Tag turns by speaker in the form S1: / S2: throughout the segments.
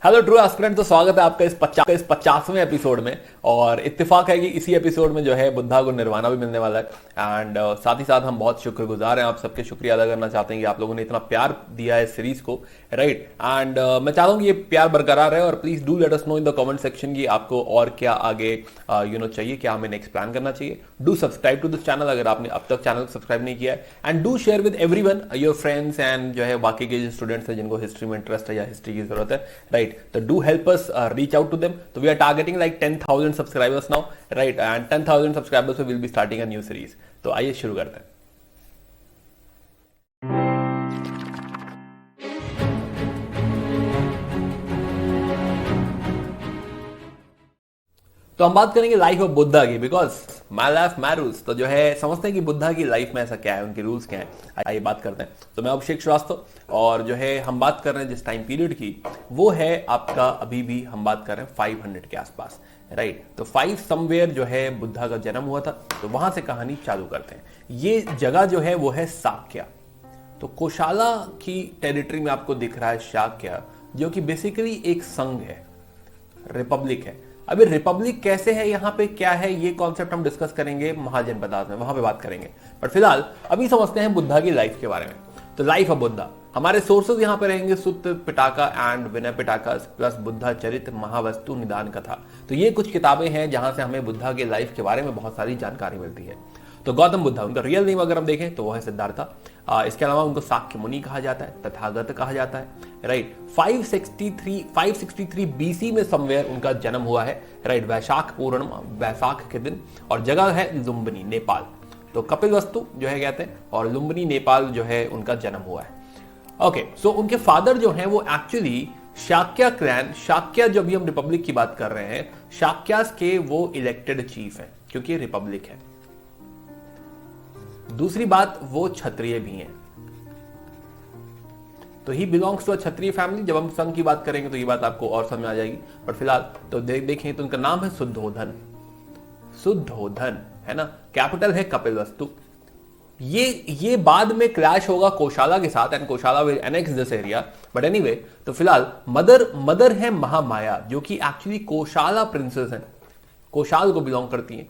S1: Hello true aspirant, तो स्वागत है आपका इस 50वें एपिसोड में। और इत्तेफाक है कि इसी एपिसोड में जो है बुद्धा को निर्वाणा भी मिलने वाला है। एंड साथ ही साथ हम बहुत शुक्रगुजार हैं, आप सबके शुक्रिया अदा करना चाहते हैं कि आप लोगों ने इतना प्यार दिया है इस सीरीज को, राइट। एंड मैं चाहता हूँ कि ये प्यार बरकरार है और please do let us know in the comment section कि आपको और क्या आगे चाहिए, क्या हमें नेक्स्ट प्लान करना चाहिए। Do subscribe to this channel अगर आपने अब तक चैनल सब्सक्राइब नहीं किया है, and do share with everyone, your friends and जो है बाकी के जो स्टूडेंट्स हैं जिनको हिस्ट्री में इंटरेस्ट है या हिस्ट्री की जरूरत है, राइट। तो do help us reach out to them. So we are targeting like 10,000 subscribers now, right? And 10,000 subscribers, so we'll be starting a new series. तो आइए शुरू करते हैं। तो हम बात करेंगे लाइफ ऑफ बुद्धा की, because my life my rules. तो जो है समझते हैं कि बुद्धा की लाइफ में ऐसा क्या है, उनके रूल्स क्या है, आइए बात करते हैं। तो मैं अभिषेक श्रीवास्तव, और जो है हम बात कर रहे हैं जिस टाइम पीरियड की, वो है आपका अभी भी हम बात कर रहे हैं 500 के आसपास, राइट। तो 5 समवेयर जो है बुद्धा का जन्म हुआ था, तो वहां से कहानी चालू करते हैं। ये जगह जो है वो है शाक्या। तो कोशाला की टेरिटरी में आपको दिख रहा है शाक्या, जो कि बेसिकली एक संघ है, रिपब्लिक है। अभी रिपब्लिक कैसे है, यहाँ पे क्या है, ये कॉन्सेप्ट हम डिस्कस करेंगे महाजनपदास में, वहां पे बात करेंगे। बट फिलहाल अभी समझते हैं बुद्धा की लाइफ के बारे में। तो लाइफ ऑफ बुद्धा, हमारे सोर्सेज यहाँ पे रहेंगे सुत्त Pitaka and Vinay Pitaka plus Buddha चरित महावस्तु निदान कथा। तो ये कुछ किताबें हैं जहां से हमें बुद्धा के लाइफ के बारे में बहुत सारी जानकारी मिलती है। तो गौतम बुद्धा, उनका रियल नेम अगर हम देखें तो वो है सिद्धार्था। इसके अलावा उनको शाक्य मुनि कहा जाता है, तथागत कहा जाता है, राइट। 563 बीसी में समवेयर उनका जन्म हुआ है, राइट। वैशाख पूर्णिमा, वैशाख के दिन, और जगह है लुम्बिनी, नेपाल। तो कपिल वस्तु जो है कहते हैं, और लुम्बिनी नेपाल जो है उनका जन्म हुआ है। ओके, सो उनके फादर जो हैं वो एक्चुअली शाक्या क्लैन, शाक्या जो भी हम रिपब्लिक की बात कर रहे हैं, शाक्यास के वो इलेक्टेड चीफ हैं क्योंकि रिपब्लिक है। दूसरी बात, वो क्षत्रिय भी हैं, तो he belongs to a Kshatriya family. जब हम संघ की बात करेंगे तो ये बात आपको और समझ में आ जाएगी। बट फिलहाल तो देखें तो उनका नाम है शुद्धोधन, शुद्धोधन है ना। कैपिटल है कपिल वस्तु। ये बाद में क्लैश होगा कोशाला के साथ, and Kosala will annex this area. But anyway, तो फिलहाल मदर है महामाया, जो कि एक्चुअली कोशाला प्रिंसेस है, कोशाल को बिलोंग करती है,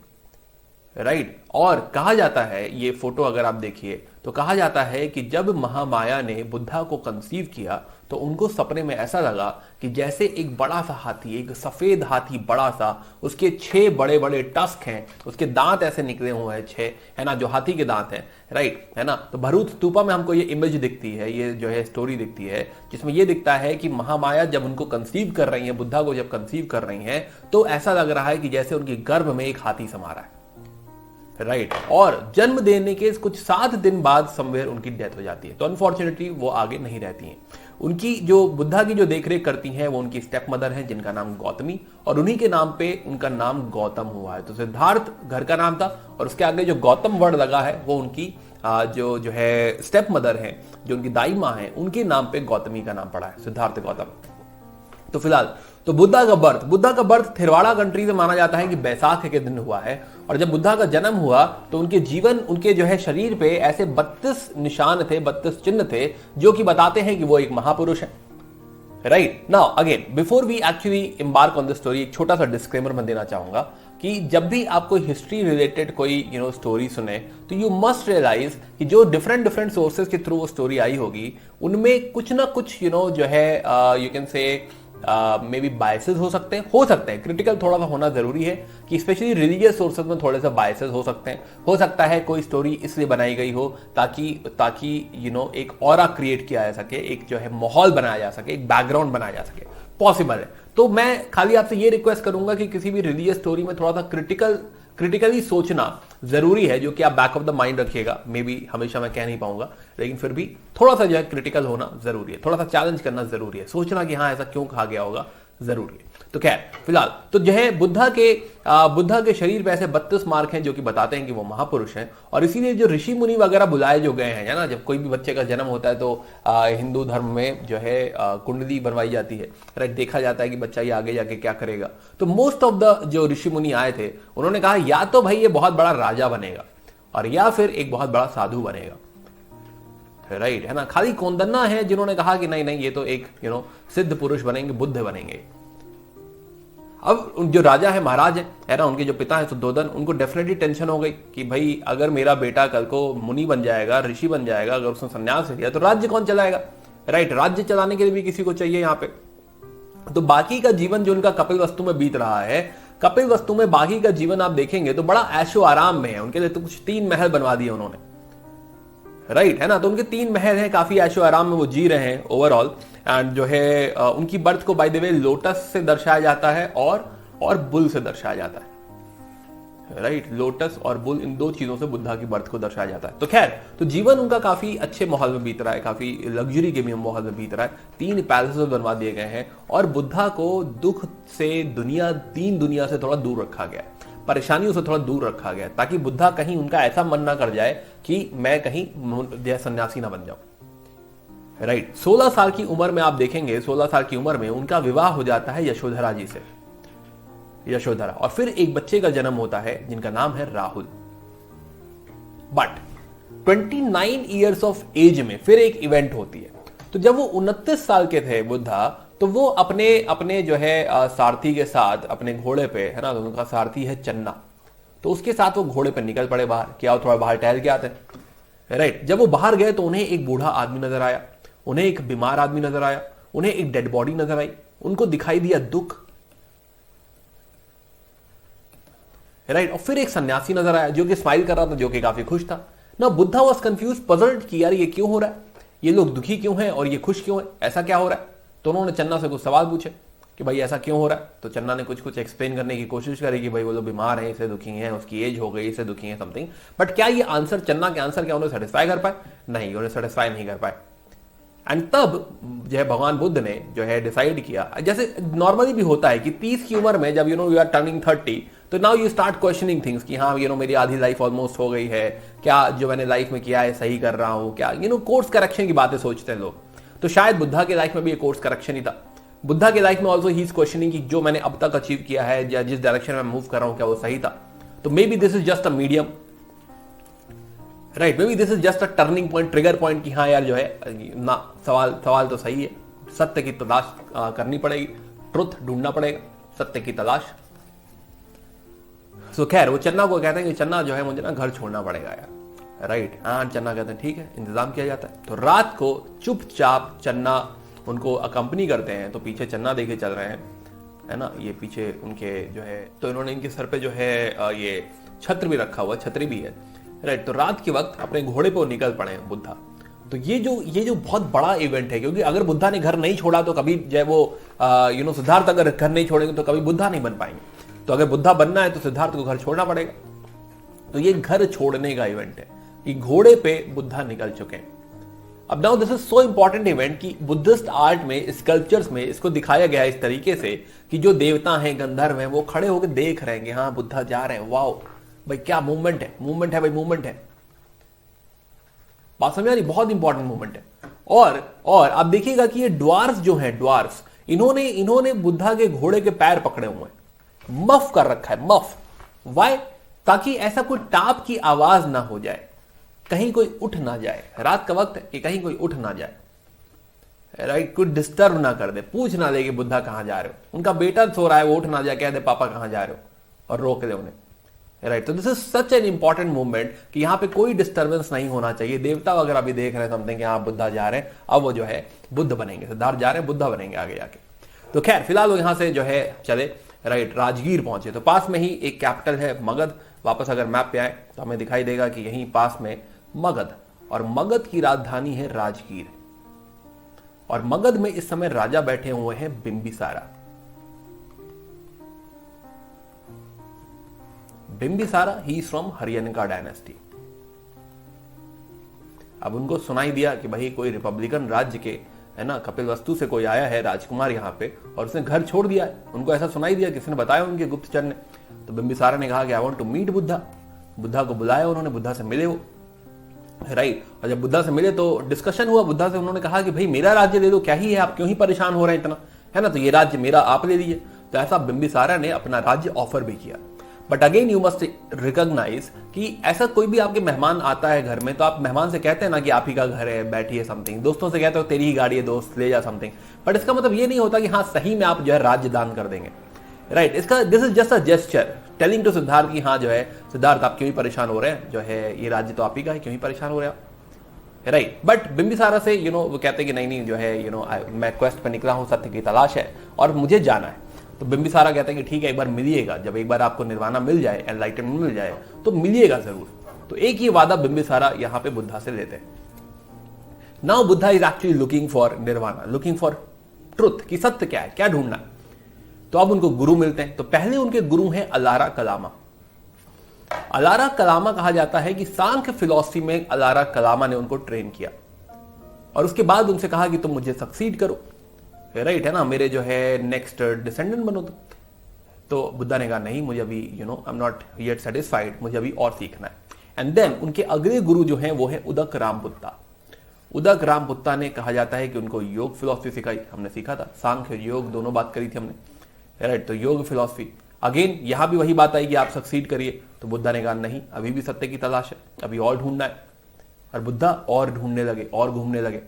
S1: राइट। और कहा जाता है, ये फोटो अगर आप देखिए तो कहा जाता है कि जब महामाया ने बुद्धा को कंसीव किया तो उनको सपने में ऐसा लगा कि जैसे एक बड़ा सा हाथी, एक सफेद हाथी बड़ा सा, उसके 6 बड़े बड़े टस्क हैं, उसके दांत ऐसे निकले हुए हैं 6, है ना, जो हाथी के दांत हैं, राइट, है ना। तो भरूच स्तूपा में हमको ये इमेज दिखती है, ये जो है स्टोरी दिखती है, जिसमें ये दिखता है कि महामाया जब उनको कंसीव कर रही है, बुद्धा को जब कंसीव कर रही है, तो ऐसा लग रहा है कि जैसे उनके गर्भ में एक हाथी समा रहा है, राइट। और जन्म देने के कुछ 7 दिन बाद समवेयर उनकी डेथ हो जाती है। तो अनफॉर्चुनेटली वो आगे नहीं रहती हैं। उनकी जो बुद्धा की जो देखरेख करती हैं वो उनकी स्टेप मदर हैं, जिनका नाम गौतमी, और उन्हीं के नाम पे उनका नाम गौतम हुआ है। तो सिद्धार्थ घर का नाम था, और उसके आगे जो गौतम वर्ड लगा है वो उनकी जो है स्टेप मदर है, जो उनकी दाई माँ है, उनके नाम पे गौतमी का नाम पड़ा है, सिद्धार्थ गौतम। तो फिलहाल तो बुद्धा का बर्थ थिरवाड़ा कंट्री से माना जाता है कि बैसाख के दिन हुआ है। और जब बुद्धा का जन्म हुआ तो उनके जो है शरीर पे ऐसे 32 निशान थे, 32 चिन्ह थे, जो कि बताते हैं कि वो एक महापुरुष है, right. Now again, before we actually embark on the story, एक छोटा सा डिस्क्लेमर मैं देना चाहूंगा कि जब भी आप कोई हिस्ट्री रिलेटेड कोई स्टोरी सुने तो यू मस्ट रियलाइज कि जो डिफरेंट सोर्सेज के थ्रू वो स्टोरी आई होगी, उनमें कुछ ना कुछ जो है you can say may be biases हो सकते हैं। क्रिटिकल थोड़ा सा होना जरूरी है कि स्पेशली रिलीजियस सोर्सेज में थोड़े से बायसेस हो सकते हैं। हो सकता है कोई स्टोरी इसलिए बनाई गई हो ताकि एक ऑरा क्रिएट किया जा सके, एक जो है माहौल बनाया जा सके, एक बैकग्राउंड बनाया जा सके, पॉसिबल है। तो मैं खाली आपसे ये रिक्वेस्ट करूंगा कि किसी भी रिलीजियस स्टोरी में थोड़ा सा क्रिटिकली सोचना जरूरी है, जो कि आप बैक ऑफ द माइंड रखिएगा। मे बी हमेशा मैं कह नहीं पाऊंगा, लेकिन फिर भी थोड़ा सा जो है क्रिटिकल होना जरूरी है, थोड़ा सा चैलेंज करना जरूरी है, सोचना कि हाँ ऐसा क्यों कहा गया होगा जरूरी है। तो खैर फिलहाल तो जो है बुद्धा के शरीर पे ऐसे 32 मार्क हैं जो कि बताते हैं कि वो महापुरुष हैं। और इसीलिए जो ऋषि मुनि वगैरह बुलाए जो गए हैं ना, जब कोई भी बच्चे का जन्म होता है तो हिंदू धर्म में जो है कुंडली बनवाई जाती है, राइट। देखा जाता है कि बच्चा ये आगे जाके क्या करेगा। तो मोस्ट ऑफ द जो ऋषि मुनि आए थे, उन्होंने कहा या तो भाई ये बहुत बड़ा राजा बनेगा और या फिर एक बहुत बड़ा साधु बनेगा, राइट, है ना। खाली कोंदन्ना है जिन्होंने कहा कि नहीं नहीं ये तो एक सिद्ध पुरुष बनेंगे, बुद्ध बनेंगे। अब जो राजा है, महाराज है ना, उनके जो पिता है शुद्धोधन, उनको डेफिनेटली टेंशन हो गई कि भाई अगर मेरा बेटा कल को मुनि बन जाएगा, ऋषि बन जाएगा, अगर उसने संन्यास लिया तो राज्य कौन चलाएगा, राइट। राज्य चलाने के लिए भी किसी को चाहिए यहाँ पे। तो बाकी का जीवन जो उनका कपिलवस्तु में बीत रहा है, कपिलवस्तु में बाकी का जीवन आप देखेंगे तो बड़ा ऐशो आराम में है। उनके लिए तो कुछ 3 महल बनवा दिए उन्होंने, राइट, है ना। तो उनके 3 महल हैं, काफी ऐशो आराम में वो जी रहे हैं ओवरऑल। एंड जो है उनकी बर्थ को बाय द वे लोटस से दर्शाया जाता है और बुल से दर्शाया जाता है, राइट। लोटस और बुल, इन 2 चीजों से बुद्धा की बर्थ को दर्शाया जाता है। तो खैर, तो जीवन उनका काफी अच्छे माहौल में बीत रहा है, काफी लग्जरी के भी माहौल में बीत रहा है। 3 पैलेसेस बनवा दिए गए हैं और बुद्धा को दुख से 3 दुनिया से थोड़ा दूर रखा गया है, परेशानियों से थोड़ा दूर रखा गया, ताकि बुद्धा कहीं उनका ऐसा मन ना कर जाए कि मैं कहीं सन्यासी ना बन जाऊं, राइट। 16 साल की उम्र में आप देखेंगे, 16 साल की उम्र में उनका विवाह हो जाता है यशोधरा जी से, यशोधरा, और फिर एक बच्चे का जन्म होता है जिनका नाम है Rahul. But 29 years of age में फिर एक इवेंट होती है। तो जब वो 29 साल के थे बुद्धा, तो वो अपने जो है सारथी के साथ, अपने घोड़े पे, है ना, तो उनका सारथी है चन्ना, तो उसके साथ वो घोड़े पे निकल पड़े बाहर, क्या थोड़ा बाहर टहल के आते हैं, राइट। जब वो बाहर गए तो उन्हें एक बूढ़ा आदमी नजर आया, उन्हें एक बीमार आदमी नजर आया, उन्हें एक डेड बॉडी नजर आई, उनको दिखाई दिया दुख, राइट। और फिर एक सन्यासी नजर आया जो कि स्माइल कर रहा था, जो कि काफी खुश था ना। बुद्धा वाज कंफ्यूज, पजल्ड कि यार ये क्यों हो रहा है, ये लोग दुखी क्यों हैं और ये खुश क्यों है, ऐसा क्या हो रहा है। तो उन्होंने चन्ना से कुछ सवाल पूछे कि भाई ऐसा क्यों हो रहा है। तो चन्ना ने कुछ एक्सप्लेन करने की कोशिश करी कि भाई वो लोग बीमार हैं, इसे दुखी हैं, उसकी एज हो गई, इसे दुखी है, समथिंग। बट क्या ये आंसर, चन्ना के आंसर क्या उन्हें सेटिस्फाई कर पाए? नहीं, उन्हें सेटिस्फाई नहीं कर पाए। एंड तब जो है भगवान बुद्ध ने जो है डिसाइड किया, जैसे नॉर्मली भी होता है कि 30 की उम्र में जब यू आर टर्निंग 30, तो now you start questioning things कि हाँ मेरी आधी लाइफ ऑलमोस्ट हो गई है, क्या जो मैंने लाइफ में किया है सही कर रहा हूं, क्या कोर्स करेक्शन की बातें सोचते हैं लोग। तो शायद बुद्धा के लाइफ में भी एक कोर्स करेक्शन ही था। बुद्धा के लाइफ में ऑल्सो ही इज क्वेश्चनिंग कि जो मैंने अब तक अचीव किया है या जिस डायरेक्शन में मूव कर रहा हूं, क्या वो सही था। तो may be this is just a medium, right, may be this is just a turning point, trigger point कि हाँ यार जो है ना, सवाल तो सही है, सत्य की तलाश करनी पड़ेगी, ट्रुथ ढूंढना पड़ेगा, सत्य की तलाश। सो खैर, वो चन्ना को कहते हैं कि चन्ना जो है मुझे ना घर छोड़ना पड़ेगा यार, राइट। चन्ना कहते हैं ठीक है, इंतजाम किया जाता है। तो रात को चुपचाप चन्ना उनको अकंपनी करते हैं, तो पीछे चन्ना देखे चल रहे हैं, है ना, ये पीछे उनके जो है, तो इन्होंने इनके सर पे जो है ये छत्र भी रखा हुआ, छतरी भी है, राइट। तो रात के वक्त अपने घोड़े पे निकल पड़े हैं बुद्धा। तो ये जो बहुत बड़ा इवेंट है, क्योंकि अगर बुद्धा ने घर नहीं छोड़ा तो कभी जो है वो सिद्धार्थ अगर घर नहीं छोड़ेंगे तो कभी बुद्धा नहीं बन पाएंगे। तो अगर बुद्धा बनना है तो सिद्धार्थ को घर छोड़ना पड़ेगा। तो ये घर छोड़ने का इवेंट है कि घोड़े पे बुद्धा निकल चुके हैं। अब now this is so important event कि बुद्धिस्ट आर्ट में, स्कल्पचर्स में इसको दिखाया गया है इस तरीके से कि जो देवता हैं, गंधर्व हैं, वो खड़े होकर देख रहे हैं कि हाँ बुद्धा जा रहे हैं, वाओ भाई क्या मूवमेंट है, मूवमेंट है भाई, मूवमेंट है। बात समझ आ रही, बहुत इंपॉर्टेंट मूवमेंट है। और आप देखिएगा कि ये ड्वार्स जो हैं, ड्वार्स, इन्होंने बुद्धा के घोड़े के पैर पकड़े हुए हैं, मफ कर रखा है, मफ। वाई? ताकि ऐसा कोई टाप की आवाज ना हो जाए, कहीं कोई उठ ना जाए, रात का वक्त है कि कहीं कोई उठ ना जाए, राइट, कोई डिस्टर्ब ना कर दे, पूछ ना ले कि बुद्धा कहां जा रहे हो। उनका बेटा सो रहा है, वो उठ ना जाए, कह दे पापा कहां जा रहे हो, और रोक दे उन्हें, राइट। तो this is such an important movement कि यहां पे कोई डिस्टर्बेंस नहीं होना चाहिए। देवता वगैरह भी देख रहे हैं समथिंग कि हाँ बुद्धा जा रहे हैं, अब वो जो है बुद्ध बनेंगे, सिद्धार्थ जा रहे हैं, बुद्धा बनेंगे आगे जाके। तो खैर फिलहाल वो यहां से जो है चले, राइट, राजगीर पहुंचे। तो पास में ही एक कैपिटल है मगध। वापस अगर मैप पे आए तो हमें दिखाई देगा कि यहीं पास में मगध, और मगध की राजधानी है राजगीर। और मगध में इस समय राजा बैठे हुए हैं बिंबिसारा। बिंबिसारा ही इज फ्रॉम हरियनका डायनेस्टी। अब उनको सुनाई दिया कि भाई कोई रिपब्लिकन राज्य के, है ना, कपिलवस्तु से कोई आया है राजकुमार यहाँ पे, और उसने घर छोड़ दिया है। उनको ऐसा सुनाई दिया, किसी ने बताया उनके गुप्तचर ने। तो बिंबिसारा ने कहा कि I want to meet Buddha. Buddha को बुलाया उन्होंने, बुद्धा से मिले वो, राइट। और जब बुद्धा से मिले तो डिस्कशन हुआ बुद्धा से। उन्होंने कहा कि भाई मेरा राज्य ले लो, क्या ही है, आप क्यों ही परेशान हो रहे हैं इतना, है ना, तो ये राज्य मेरा, आप ले लीजिए। तो ऐसा बिंबिसारा ने अपना राज्य ऑफर भी किया। But again you must recognise कि ऐसा कोई भी आपके मेहमान आता है घर में तो आप मेहमान से कहते हैं ना कि आप ही का घर है, बैठिए समथिंग। दोस्तों से कहते हो तेरी ही गाड़ी है दोस्त, ले जा समथिंग। बट इसका मतलब ये नहीं होता कि हाँ सही में आप जो है राज्य दान कर देंगे, राइट। इसका this is just a gesture telling to Siddhartha कि हाँ जो है सिद्धार्थ आप क्यों ही परेशान हो रहे हैं, जो है ये राज्य तो आप ही का है, क्यों ही परेशान हो रहे हैं, राइट। बट बिंबिसारा से वो कहते हैं कि नहीं नहीं जो है मैं क्वेस्ट पर निकला हूं, सत्य की तलाश है और मुझे जाना है। तो बिंबिसारा कहते हैं कि ठीक है एक बार मिलिएगा, जब एक बार आपको निर्वाणा मिल जाए, एनलाइटनमेंट मिल जाए तो मिलिएगा जरूर। तो एक ही वादा बिंबिसारा यहां पे बुद्धा से लेते हैं। Now Buddha is actually looking for nirvana, looking for truth, कि सत्य क्या है, क्या ढूंढना है। तो अब उनको गुरु मिलते हैं। तो पहले उनके गुरु हैं अलारा कलामा। अलारा कलामा कहा जाता है कि सांख्य फिलॉसफी में अलारा कलामा ने उनको ट्रेन किया और उसके बाद उनसे कहा कि तुम मुझे सक्सीड करो, राइट है ना, मेरे जो है नेक्स्ट डिसेंडेंट बनो तुम। तो बुद्धा ने कहा नहीं, मुझे अभी I am not yet satisfied, मुझे अभी और सीखना है। एंड देन उनके अगले गुरु जो हैं वो है उदक रामपुत्ता। उदक रामपुत्ता ने कहा जाता है कि उनको योग फिलॉसफी सिखाई, हमने सीखा था, सांख्य योग दोनों बात करी थी हमने, राइट। तो योग फिलॉसफी अगेन यहां भी वही बात आई कि आप सक्सीड करिए। तो बुद्धा ने कहा नहीं, अभी भी सत्य की तलाश है, अभी और ढूंढना है। और बुद्धा और ढूंढने लगे और घूमने लगे।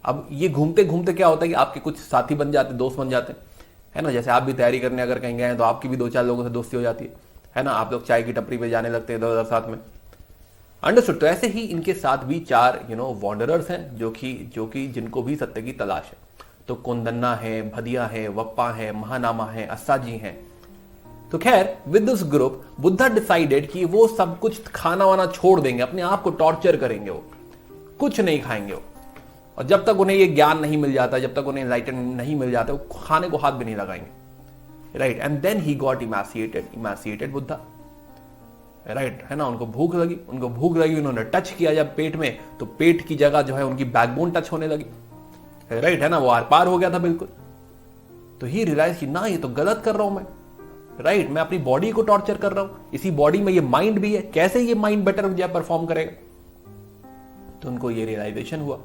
S1: अब ये घूमते घूमते क्या होता है कि आपके कुछ साथी बन जाते, दोस्त बन जाते हैं, है ना। जैसे आप भी तैयारी करने अगर कहीं गए हैं तो आपकी भी 2-4 लोगों से दोस्ती हो जाती है ना। आप लोग चाय की टपरी पे जाने लगते हैं इधर उधर साथ में, अंडरस्टूड। तो ऐसे ही इनके साथ भी 4 वॉन्डरर्स हैं जो कि जिनको भी सत्य की तलाश है। तो कोंदन्ना है, भदिया है, वप्पा है, महानामा है, अस्साजी हैं। तो खैर with this group Buddha decided कि वो सब कुछ खाना वाना छोड़ देंगे, अपने आप को टॉर्चर करेंगे, वो कुछ नहीं खाएंगे वो। और जब तक उन्हें ये ज्ञान नहीं मिल जाता, जब तक उन्हें एनलाइटनमेंट नहीं मिल जाता, वो खाने को हाथ भी नहीं लगाएंगे, right. And then he got emaciated Buddha, right है ना। उनको भूख लगी, उन्होंने टच किया जब पेट में, तो पेट की जगह जो है उनकी बैकबोन टच होने लगी, राइट है ना। वो आर पार हो गया था बिल्कुल। तो ही रियलाइज कि ना ये तो गलत कर रहा हूं मैं, राइट। मैं अपनी बॉडी को टॉर्चर कर रहा हूं, इसी बॉडी में ये माइंड भी है, कैसे ये माइंड बेटर जो है परफॉर्म करेगा। तो उनको ये रियलाइजेशन हुआ,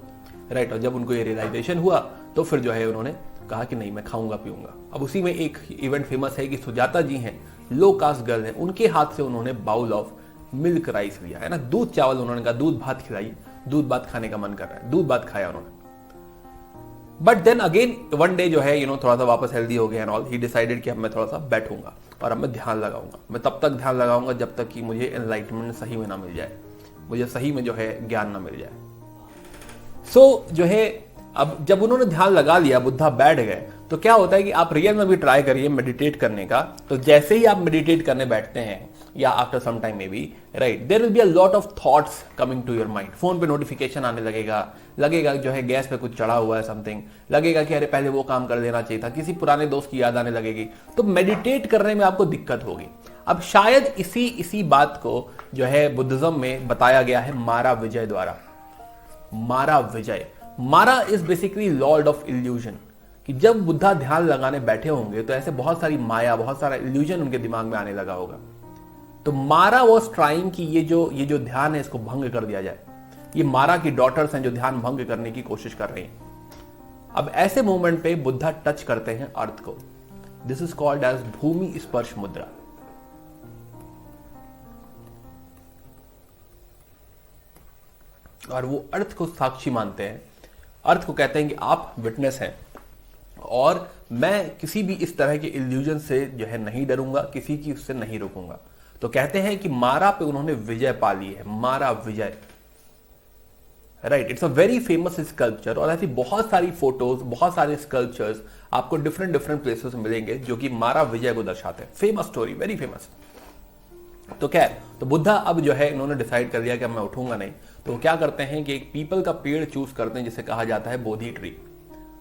S1: राइट। और जब उनको ये रियलाइजेशन हुआ तो फिर जो है उन्होंने कहा कि नहीं मैं खाऊंगा पीऊंगा। अब उसी में एक इवेंट फेमस है कि सुजाता जी हैं, लो कास्ट गर्ल है, उनके हाथ से उन्होंने बाउल ऑफ मिल्क राइस लिया, है ना, दूध चावल। उन्होंने कहा दूध भात खिलाइए, दूध भात खाने का मन कर रहा है, दूध भात खाया उन्होंने। But then again one day जो है थोड़ा सा वापस हेल्दी हो गया एंड ऑल, ही डिसाइडेड कि अब मैं थोड़ा सा बैठूंगा और अब मैं ध्यान लगाऊंगा। मैं तब तक ध्यान लगाऊंगा जब तक कि मुझे एनलाइटमेंट सही में ना मिल जाए, मुझे सही में जो है ज्ञान ना मिल जाए। सो जो है अब जब उन्होंने ध्यान लगा लिया, बुद्धा बैठ गए, तो क्या होता है कि आप रियल में भी ट्राई करिए मेडिटेट करने का। तो जैसे ही आप मेडिटेट करने बैठते हैं या after some time maybe, right, there will be a lot of thoughts coming to your mind. Phone पे नोटिफिकेशन आने लगेगा जो है गैस पे कुछ चढ़ा हुआ है समथिंग, लगेगा कि अरे पहले वो काम कर देना चाहिए था, किसी पुराने दोस्त की याद आने लगेगी। तो मेडिटेट करने में आपको दिक्कत होगी। अब शायद इसी बात को जो है बुद्धिज्म में बताया गया है मारा विजय द्वारा। मारा is basically Lord of illusion, कि जब बुद्धा ध्यान लगाने बैठे होंगे तो ऐसे बहुत सारी माया, बहुत सारा इल्यूजन उनके दिमाग में आने लगा होगा। तो मारा वॉज ट्राइंग कि ये जो ध्यान है इसको भंग कर दिया जाए। ये मारा की डॉटर्स हैं जो ध्यान भंग करने की कोशिश कर रही हैं। अब ऐसे मोमेंट पे बुद्धा टच करते हैं अर्थ को। दिस इज कॉल्ड एज भूमि स्पर्श मुद्रा। और वो अर्थ को साक्षी मानते हैं, अर्थ को कहते हैं कि आप विटनेस हैं और मैं किसी भी इस तरह के इल्यूजन से जो है नहीं डरूंगा, किसी की उससे नहीं रुकूंगा। तो कहते हैं कि मारा पे उन्होंने विजय पा ली है, Mara Vijaya, right. It's a very famous sculpture. और ऐसी बहुत सारी फोटोज, बहुत सारे स्कल्पचर्स आपको डिफरेंट प्लेसेस में मिलेंगे जो कि मारा विजय को दर्शाते हैं। Famous story, very famous. तो खैर, तो बुद्धा अब जो है इन्होंने डिसाइड कर लिया कि अब मैं उठूंगा नहीं। तो क्या करते हैं कि एक पीपल का पेड़ चूज करते हैं जिसे कहा जाता है बोधि ट्री।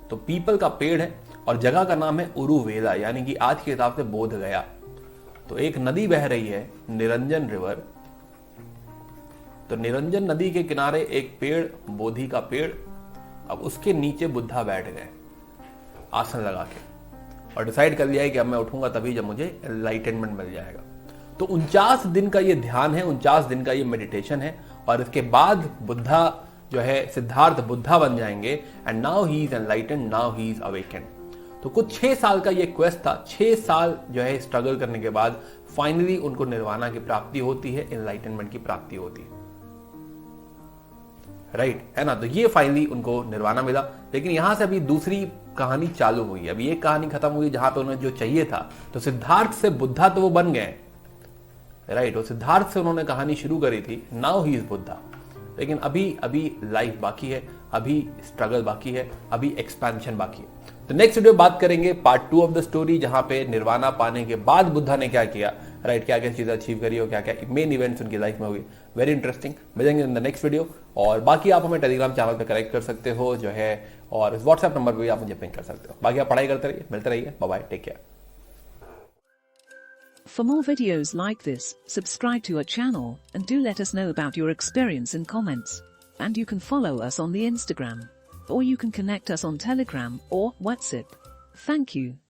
S1: तो पीपल का पेड़ है और जगह का नाम है उरुवेला, यानी कि आज के हिसाब से बोध गया। तो एक नदी बह रही है, निरंजन रिवर। तो निरंजन नदी के किनारे एक पेड़, बोधि का पेड़। अब उसके नीचे बुद्धा बैठ गए आसन लगा के और डिसाइड कर लिया है कि अब मैं उठूंगा तभी जब मुझे एनलाइटनमेंट मिल जाएगा। तो 49 दिन का ये ध्यान है, 49 दिन का ये मेडिटेशन है। और इसके बाद बुद्धा जो है सिद्धार्थ बुद्धा बन जाएंगे and now he is enlightened, now he is awakened. तो कुछ 6 साल का ये क्वेस्ट था। 6 साल जो है स्ट्रगल करने के बाद फाइनली उनको निर्वाणा की प्राप्ति होती है, एनलाइटनमेंट की प्राप्ति होती है, राइट, है ना। तो ये फाइनली उनको निर्वाणा मिला। लेकिन यहां से अभी दूसरी कहानी चालू हुई। अभी एक कहानी खत्म हुई जहां पे उन्हें जो चाहिए था, तो सिद्धार्थ से बुद्धा तो वो बन गए, राइट। और सिद्धार्थ से उन्होंने कहानी शुरू करी थी, नाउ ही इज बुद्धा। लेकिन अभी लाइफ बाकी है, अभी स्ट्रगल बाकी है, अभी एक्सपेंशन बाकी है। तो नेक्स्ट वीडियो बात करेंगे पार्ट 2 ऑफ द स्टोरी, जहां पे निर्वाणा पाने के बाद बुद्धा ने क्या किया, राइट, क्या क्या चीजें अचीव करी और क्या क्या मेन इवेंट्स उनकी लाइफ में हुई। वेरी इंटरेस्टिंग, मिलेंगे इन द नेक्स्ट वीडियो। और बाकी आप हमें टेलीग्राम चैनल पे कनेक्ट कर सकते हो जो है, और व्हाट्सएप नंबर पे भी आप मुझे पिंग कर सकते हो। बाकी आप पढ़ाई करते रहिए, मिलते रहिए, bye bye, take care.
S2: For more videos like this, subscribe to our channel and do let us know about your experience in comments. And you can follow us on the Instagram, or you can connect us on Telegram or WhatsApp. Thank you.